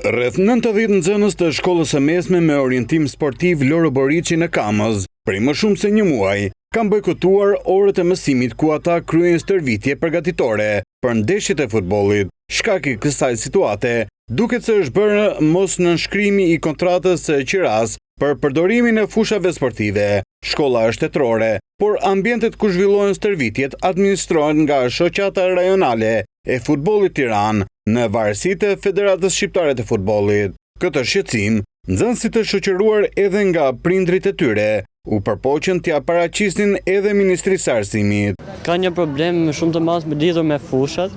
Rreth 90 nxënës të shkollës së mesme me orientim sportiv Loro Boriçi në Kamës, prej më shumë se një muaj, kanë bojkotuar orët e mësimit ku ata kryejnë stërvitje përgatitore për ndeshjet e futbollit. Shkaki i kësaj situate duket se është bërë mos nënshkrimi i kontratës së qiras për përdorimin e fushave sportive. Shkolla është tetrore, por ambientet ku zhvillohen stërvitjet administrohen nga shoqata rajonale e futbollit Tiranë në varësi të Federatës Shqiptare të Futbollit. Këtë shqetësim, nxënësit të shoqëruar edhe nga prindrit e tyre, u përpoqën t'ia paraqisnin edhe Ministrisë së Arsimit. Ka një problem shumë të madh lidhur me fushat.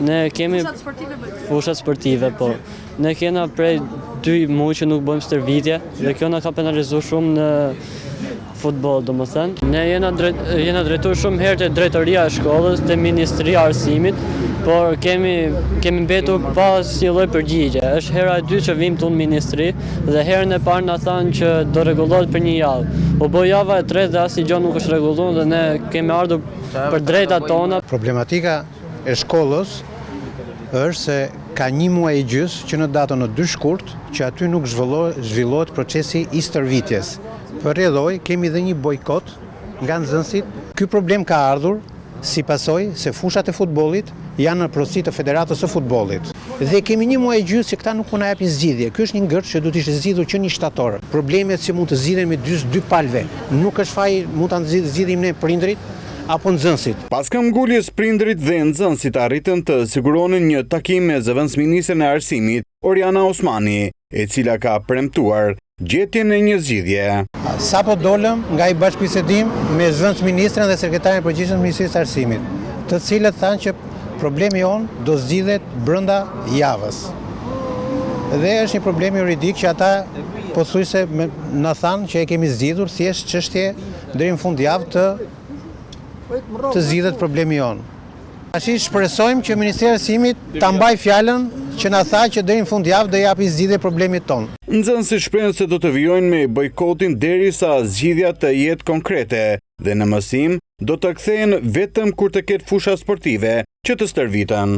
Ne kemi fushat sportive, po. Ne kena prej 2 muaj që nuk bëjmë stërvitje dhe kjo na ka penalizuar shumë në futboll, domethënë. Ne jena drejtuar shumë herë te drejtoria e shkollës, te Ministria e Arsimit, por kemi mbetur pa asnjë lloj përgjigje. Është hera e dytë që vim tonë në ministri dhe herën e parë na thanë që do rregullohet për një javë. U bë java e tretë dhe asnjë gjë nuk është rregulluar dhe ne kemi ardhur për drejtat tona. Problematika e shkollës është se ka 1 muaj e gjys që në datën e 2 shkurt që aty nuk zhvillohet procesi i stërvitjes. Për rrjedhoj kemi dhe një bojkot nga nxënësit. Ky problem ka ardhur si pasojë se fushat e futbollit janë në prodhësi të Federatës së Futbollit. Dhe kemi 1 muaj e gjys që këta nuk po na japin zgjidhje. Ky është një ngërç që duhet të ishte zgjidhur që një shtator. Problemet që mund të zgjidhen me 2 palëve. Nuk është faj mund ta zgjidhim ne prindrit apo nxënësit. Pas këmbguljes prindrit dhe nxënësit arritën të siguronin një takim me zëvendësministren e Arsimit, Oriana Osmani, e cila ka premtuar gjetjen e një zgjidhje. Sapo dolëm nga i bashkëbisedim me zëvendësministren dhe sekretarin e përgjithshëm të Ministrisë së Arsimit, të cilët thanë që problemi jonë do zgjidhet brenda javës. Dhe është një problem juridik që ata pothuajse na thanë që e kemi zgjidhur, thjesht çështje deri në fundjavë të zgjidhet problemi jonë. Tash shpresojmë që Ministria e Arsimit ta mbaj fjalën që na tha që deri në fundjavë do japi zgjidhje problemit tonë. Nxënësit shprehen se do të vijojnë me bojkotin derisa zgjidhja të jetë konkrete dhe në mësim do të kthehen vetëm kur të ketë fusha sportive që të stërviten.